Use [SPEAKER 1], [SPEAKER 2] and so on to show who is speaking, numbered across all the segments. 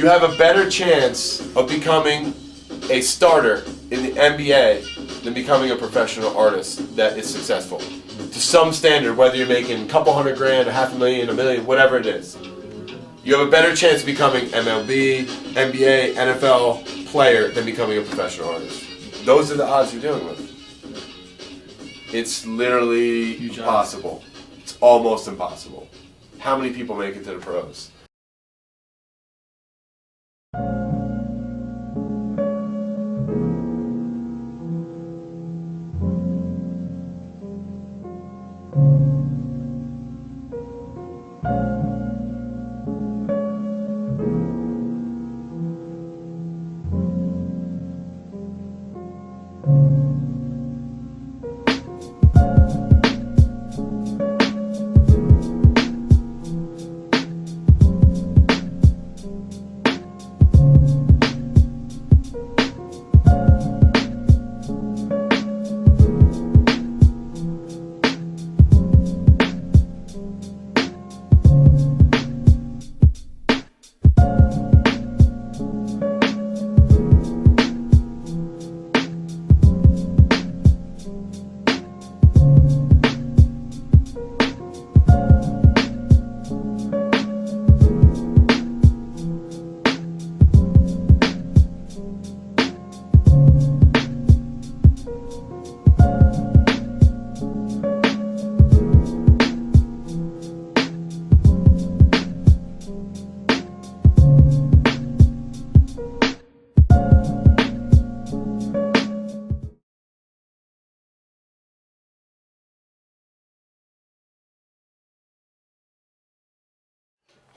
[SPEAKER 1] you have a better chance of becoming a starter in the NBA than becoming a professional artist that is successful. To some standard, whether you're making a couple $100,000, $500,000, $1 million, whatever it is. You have a better chance of becoming MLB, NBA, NFL player than becoming a professional artist. Those are the odds you're dealing with. It's literally impossible. It's almost impossible. How many people make it to the pros?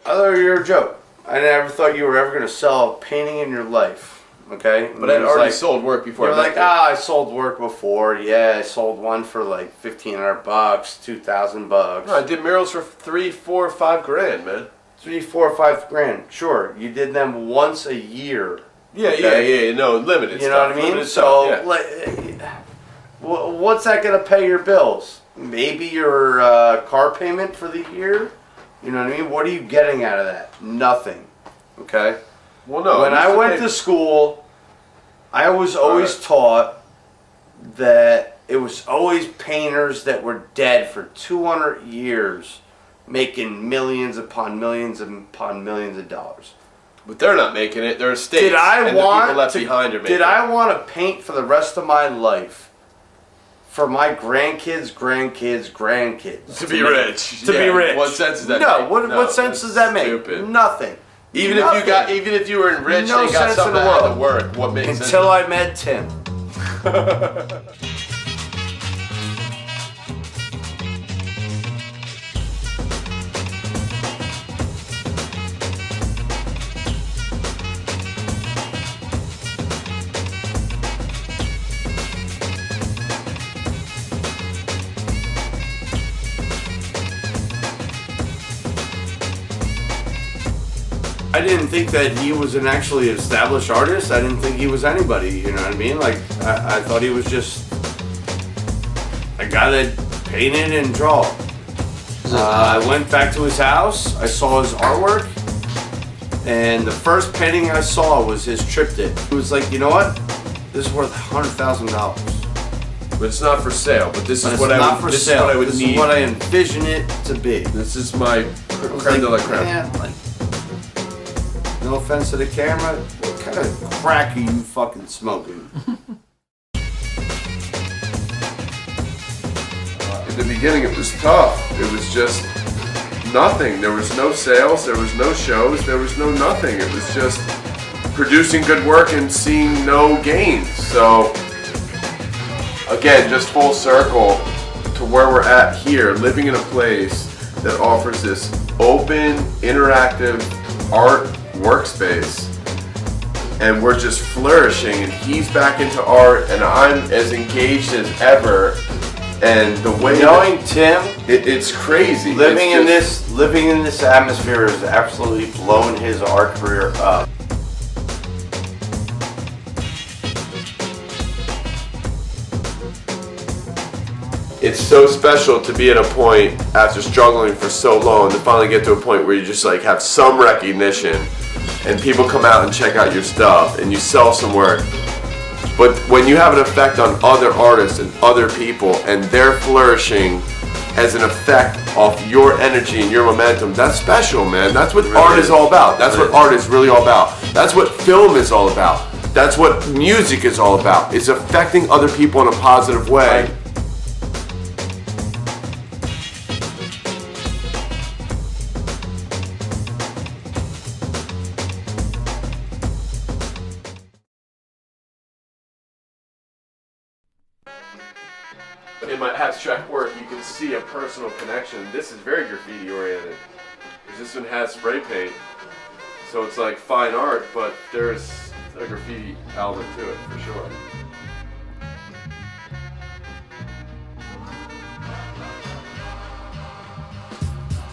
[SPEAKER 2] I thought you were a joke. I never thought you were ever going to sell a painting in your life. Okay?
[SPEAKER 1] But I'd already sold work before.
[SPEAKER 2] You're like, I sold work before. Yeah, I sold one for like $1,500, $2,000.
[SPEAKER 1] No, I did murals for $3, $4, $5 grand, man.
[SPEAKER 2] 3, 4, 5 grand. Sure, you did them once a year.
[SPEAKER 1] Yeah,
[SPEAKER 2] okay?
[SPEAKER 1] yeah. No, limited.
[SPEAKER 2] You know what I mean? So, what's that going to pay your bills? Maybe your car payment for the year. You know what I mean? What are you getting out of that? Nothing. Okay?
[SPEAKER 1] Well, no.
[SPEAKER 2] When I went to school, I was always taught that it was always painters that were dead for 200 years making millions upon millions upon millions of dollars.
[SPEAKER 1] But they're not making it. They're estates.
[SPEAKER 2] Did I
[SPEAKER 1] and
[SPEAKER 2] want
[SPEAKER 1] the people left
[SPEAKER 2] to,
[SPEAKER 1] behind are making
[SPEAKER 2] Did I want to paint for the rest of my life? For my grandkids.
[SPEAKER 1] To be rich.
[SPEAKER 2] To be rich.
[SPEAKER 1] What sense does that
[SPEAKER 2] make?
[SPEAKER 1] No,
[SPEAKER 2] what sense does that make?
[SPEAKER 1] Stupid.
[SPEAKER 2] Nothing.
[SPEAKER 1] Even
[SPEAKER 2] Nothing.
[SPEAKER 1] if you were rich
[SPEAKER 2] No
[SPEAKER 1] and got
[SPEAKER 2] sense
[SPEAKER 1] something
[SPEAKER 2] in the
[SPEAKER 1] that had
[SPEAKER 2] world.
[SPEAKER 1] to work, what makes sense?
[SPEAKER 2] Until I met Tim. I didn't think that he was an actually established artist. I didn't think he was anybody, you know what I mean? Like, I thought he was just a guy that painted and draw. I went back to his house, I saw his artwork, and the first painting I saw was his triptych. It was like, you know what? This is worth $100,000.
[SPEAKER 1] But it's not for sale. But this is
[SPEAKER 2] But
[SPEAKER 1] what
[SPEAKER 2] it's
[SPEAKER 1] I
[SPEAKER 2] not
[SPEAKER 1] would.
[SPEAKER 2] for
[SPEAKER 1] This
[SPEAKER 2] sale.
[SPEAKER 1] is what I would
[SPEAKER 2] This
[SPEAKER 1] need.
[SPEAKER 2] is what I envision it to be.
[SPEAKER 1] This is my creme de la creme.
[SPEAKER 2] Man, like, no offense to the camera, what kind of crack are you fucking smoking?
[SPEAKER 1] In the beginning, it was tough. It was just nothing. There was no sales. There was no shows. There was no nothing. It was just producing good work and seeing no gains. So, again, just full circle to where we're at here, living in a place that offers this open, interactive art workspace, and we're just flourishing, and he's back into art, and I'm as engaged as ever, and the way
[SPEAKER 2] Knowing Tim,
[SPEAKER 1] it's crazy.
[SPEAKER 2] living in this atmosphere has absolutely blown his art career up.
[SPEAKER 1] It's so special to be at a point after struggling for so long to finally get to a point where you just like have some recognition and people come out and check out your stuff and you sell some work. But when you have an effect on other artists and other people and they're flourishing as an effect off your energy and your momentum, that's special, man. That's what art is all about. That's what art is really all about. That's what film is all about. That's what music is all about. It's affecting other people in a positive way. In my abstract work, you can see a personal connection. This is very graffiti oriented, because this one has spray paint, so it's like fine art, but there's a graffiti element to it for sure.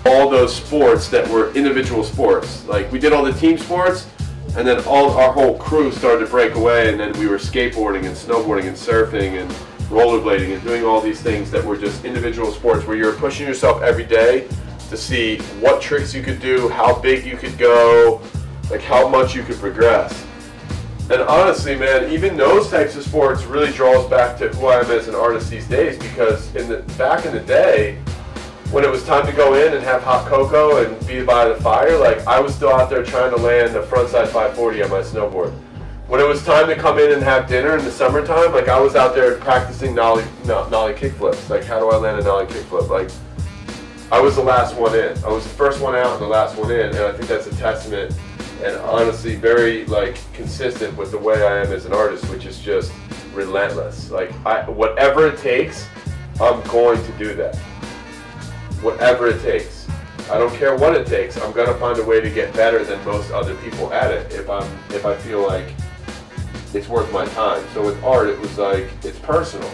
[SPEAKER 1] All those sports that were individual sports, like we did all the team sports, and then our whole crew started to break away, and then we were skateboarding and snowboarding and surfing and rollerblading and doing all these things that were just individual sports where you're pushing yourself every day to see what tricks you could do, how big you could go, like how much you could progress. And honestly, man, even those types of sports really draws back to who I am as an artist these days, because back in the day, when it was time to go in and have hot cocoa and be by the fire, like I was still out there trying to land a frontside 540 on my snowboard. When it was time to come in and have dinner in the summertime, like I was out there practicing nollie kickflips. Like, how do I land a nollie kickflip? Like, I was the last one in. I was the first one out and the last one in, and I think that's a testament and honestly very like consistent with the way I am as an artist, which is just relentless. Like, whatever it takes, I'm going to do that. Whatever it takes. I don't care what it takes. I'm gonna find a way to get better than most other people at it if I feel like it's worth my time. So with art, it was like, it's personal.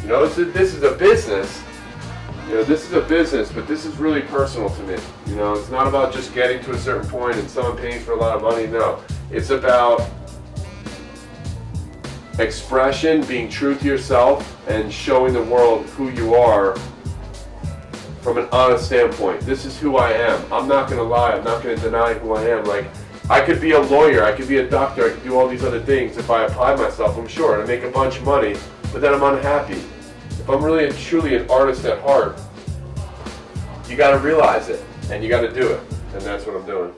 [SPEAKER 1] You know, this is a business. You know, this is a business, but this is really personal to me. You know, it's not about just getting to a certain point and someone paying for a lot of money. No, it's about expression, being true to yourself, and showing the world who you are from an honest standpoint. This is who I am. I'm not gonna lie. I'm not gonna deny who I am. Like, I could be a lawyer, I could be a doctor, I could do all these other things if I apply myself, I'm sure, and I make a bunch of money, but then I'm unhappy. If I'm really and truly an artist at heart, you gotta realize it, and you gotta do it, and that's what I'm doing.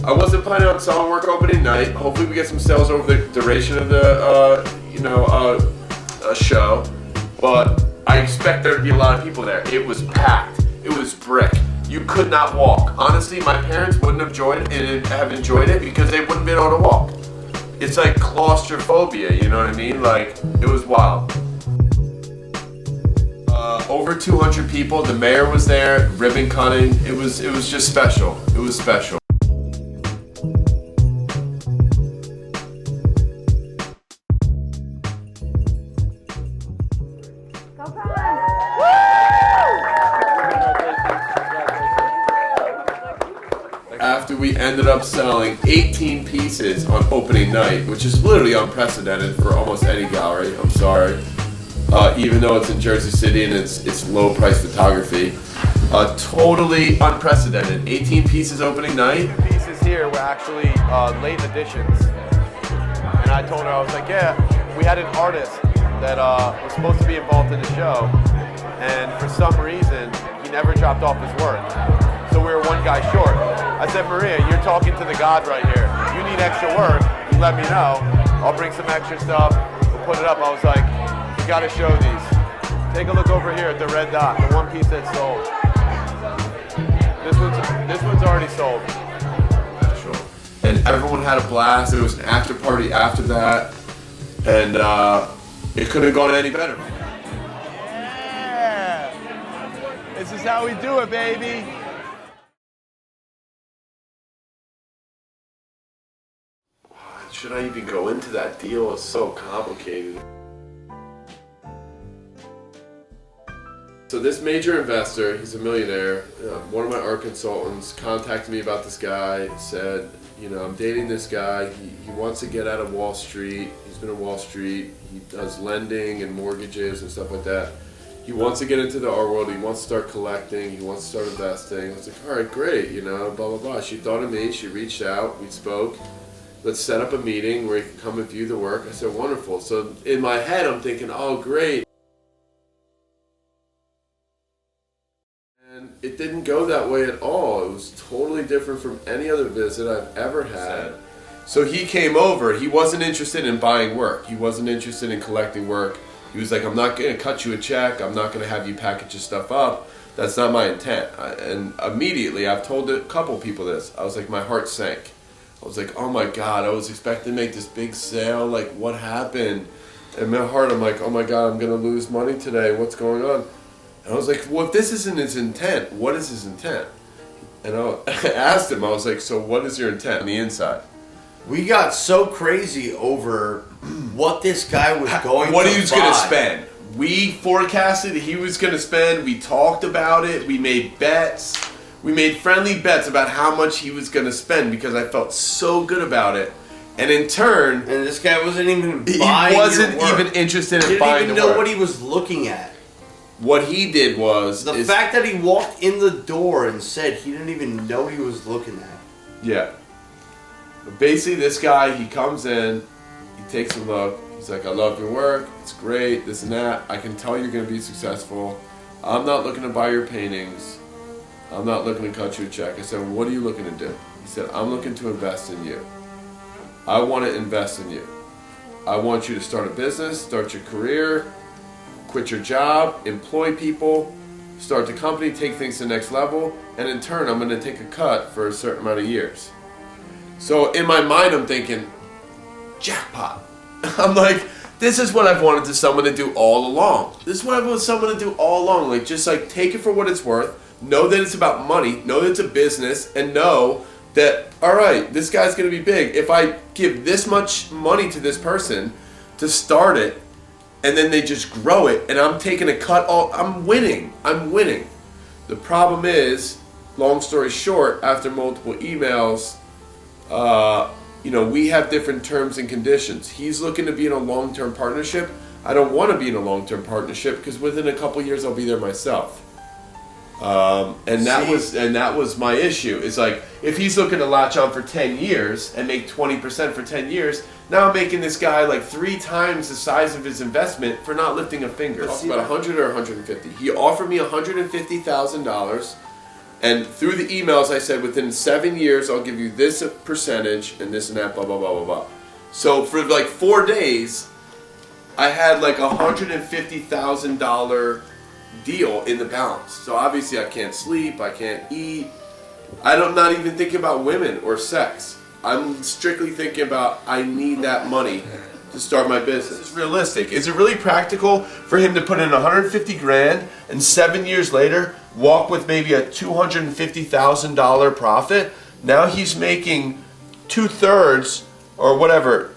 [SPEAKER 1] I wasn't planning on selling work opening night. Hopefully we get some sales over the duration of the show. But I expect there to be a lot of people there. It was packed. It was brick. You could not walk. Honestly, my parents wouldn't have enjoyed it because they wouldn't be able to walk. It's like claustrophobia, you know what I mean? Like, it was wild. Over 200 people. The mayor was there, ribbon cutting. It was just special. It was special. After we ended up selling 18 pieces on opening night, which is literally unprecedented for almost any gallery, I'm sorry. Even though it's in Jersey City and it's low price photography. Totally unprecedented. 18 pieces opening night.
[SPEAKER 3] The pieces here were actually late editions. And I told her, I was like, yeah, we had an artist that was supposed to be involved in the show, and for some reason, he never dropped off his work. So we were one guy short. I said, Maria, you're talking to the God right here. You need extra work, you let me know. I'll bring some extra stuff, we'll put it up. I was like, you gotta show these. Take a look over here at the red dot, the one piece that sold. This one's already sold.
[SPEAKER 1] Sure. And everyone had a blast. There was an after party after that, and it couldn't have gone any better.
[SPEAKER 3] Yeah! This is how we do it, baby.
[SPEAKER 1] Should I even go into that deal? It's so complicated. So this major investor, he's a millionaire, one of my art consultants contacted me about this guy, said, you know, I'm dating this guy, he wants to get out of Wall Street, he's been in Wall Street, he does lending and mortgages and stuff like that. He wants to get into the art world, he wants to start collecting, he wants to start investing. I was like, all right, great, you know, blah, blah, blah. She thought of me, she reached out, we spoke. Let's set up a meeting where you can come and view the work. I said, wonderful. So in my head, I'm thinking, oh, great. And it didn't go that way at all. It was totally different from any other visit I've ever had. So he came over. He wasn't interested in buying work. He wasn't interested in collecting work. He was like, I'm not going to cut you a check. I'm not going to have you package your stuff up. That's not my intent. And immediately, I've told a couple people this. I was like, my heart sank. I was like, oh my God, I was expecting to make this big sale. Like, what happened? In my heart, I'm like, oh my God, I'm going to lose money today. What's going on? And I was like, well, if this isn't his intent, what is his intent? And I asked him, I was like, so what is your intent on the inside?
[SPEAKER 2] We got so crazy over what this guy was going
[SPEAKER 1] what
[SPEAKER 2] to
[SPEAKER 1] he was
[SPEAKER 2] buy.
[SPEAKER 1] going to spend. We forecasted he was going to spend. We talked about it. We made bets. We made friendly bets about how much he was going to spend because I felt so good about it. And in turn,
[SPEAKER 2] And this guy wasn't even buying
[SPEAKER 1] he wasn't
[SPEAKER 2] your work.
[SPEAKER 1] even interested in
[SPEAKER 2] He
[SPEAKER 1] buying
[SPEAKER 2] didn't even
[SPEAKER 1] the
[SPEAKER 2] know
[SPEAKER 1] work.
[SPEAKER 2] what he was looking at.
[SPEAKER 1] What he did was
[SPEAKER 2] The fact that he walked in the door and said he didn't even know what he was looking at.
[SPEAKER 1] Yeah. But basically, this guy, he comes in, he takes a look. He's like, I love your work. It's great, this and that. I can tell you're going to be successful. I'm not looking to buy your paintings. I'm not looking to cut you a check. I said, well, what are you looking to do? He said, I'm looking to invest in you. I want to invest in you. I want you to start a business, start your career, quit your job, employ people, start the company, take things to the next level, and in turn, I'm going to take a cut for a certain amount of years. So in my mind, I'm thinking, jackpot. I'm like, this is what I've wanted someone to do all along. This is what I want someone to do all along. Like, just like take it for what it's worth. Know that it's about money. Know that it's a business, and know that, all right, this guy's going to be big. If I give this much money to this person to start it, and then they just grow it, and I'm taking a cut, I'm winning. I'm winning. The problem is, long story short, after multiple emails, we have different terms and conditions. He's looking to be in a long-term partnership. I don't want to be in a long-term partnership because within a couple years I'll be there myself. And that was my issue. It's like, if he's looking to latch on for 10 years and make 20% for 10 years, now I'm making this guy like 3 times the size of his investment for not lifting a finger. It's about 100 or 150. He offered me $150,000, and through the emails I said, within 7 years I'll give you this percentage and this and that, blah, blah, blah, blah, blah. So for like 4 days, I had like $150,000 deal in the balance. So obviously I can't sleep, I can't eat. I'm not even thinking about women or sex. I'm strictly thinking about, I need that money to start my business. This is realistic. Is it really practical for him to put in 150 grand and 7 years later walk with maybe a $250,000 profit? Now he's making 2/3 or whatever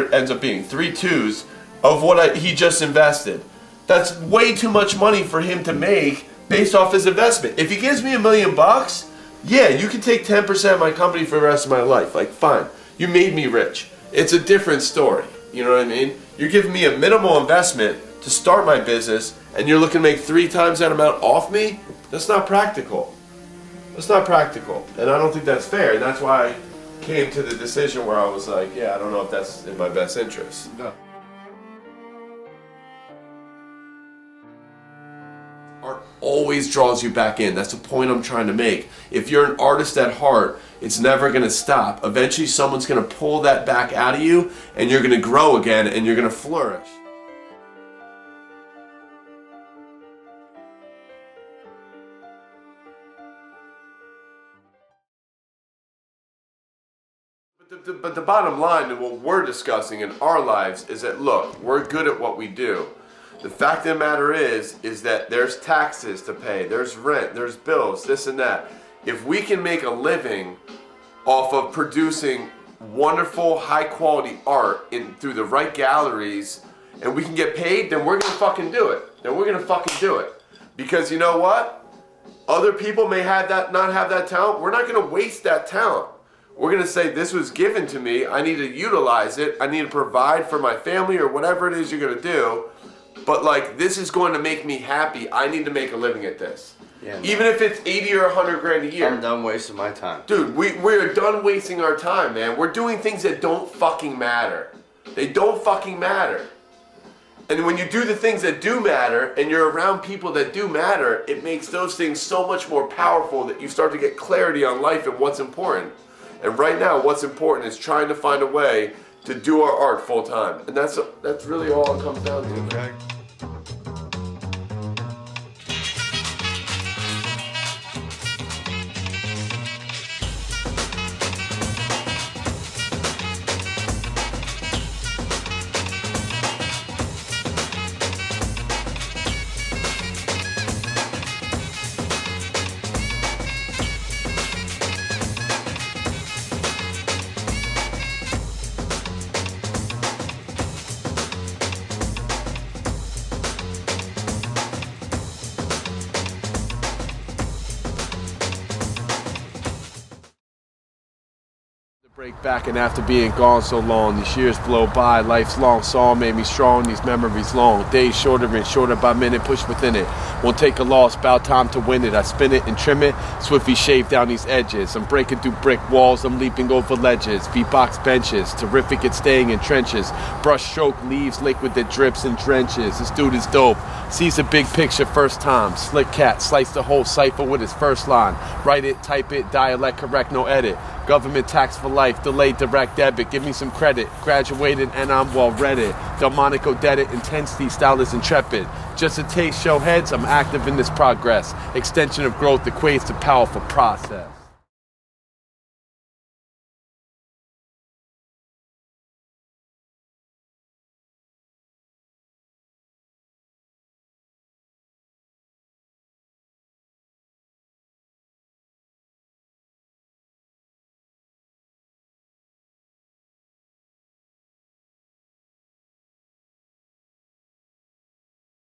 [SPEAKER 1] it ends up being, 3/2 of what he just invested. That's way too much money for him to make based off his investment. If he gives me $1 million, yeah, you can take 10% of my company for the rest of my life. Like, fine, you made me rich. It's a different story. You know what I mean? You're giving me a minimal investment to start my business, and you're looking to make 3 times that amount off me? That's not practical. That's not practical. And I don't think that's fair. And that's why I came to the decision where I was like, yeah, I don't know if that's in my best interest. No. Art always draws you back in. That's the point I'm trying to make. If you're an artist at heart, it's never going to stop. Eventually someone's going to pull that back out of you, and you're going to grow again, and you're going to flourish. but the bottom line and what we're discussing in our lives is that, look, we're good at what we do. The fact of the matter is that there's taxes to pay, there's rent, there's bills, this and that. If we can make a living off of producing wonderful, high-quality art through the right galleries, and we can get paid, then we're gonna fucking do it. Because you know what? Other people may not have that talent. We're not gonna waste that talent. We're gonna say, this was given to me, I need to utilize it, I need to provide for my family or whatever it is you're gonna do. But like, this is going to make me happy. I need to make a living at this.
[SPEAKER 2] Yeah,
[SPEAKER 1] even if it's 80 or 100 grand a year.
[SPEAKER 2] I'm done wasting my time.
[SPEAKER 1] Dude, we're done wasting our time, man. We're doing things that don't fucking matter. They don't fucking matter. And when you do the things that do matter, and you're around people that do matter, it makes those things so much more powerful that you start to get clarity on life and what's important. And right now, what's important is trying to find a way to do our art full time. And that's really all it comes down to.
[SPEAKER 2] Okay.
[SPEAKER 3] Break back, and after being gone so long, these years blow by. Life's long song made me strong, these memories long. Days shorter and shorter by minute, push within it. Won't take a loss, bout time to win it. I spin it and trim it, swiftly shave down these edges. I'm breaking through brick walls, I'm leaping over ledges. V-box benches, terrific at staying in trenches. Brush stroke leaves liquid that drips and drenches. This dude is dope, sees the big picture first time. Slick cat, slice the whole cipher with his first line. Write it, type it, dialect correct, no edit. Government tax for life, delayed direct debit, give me some credit. Graduated and I'm well read it. Delmonico dead it, intensity style is intrepid. Just a taste, show heads, I'm active in this progress. Extension of growth equates to powerful process.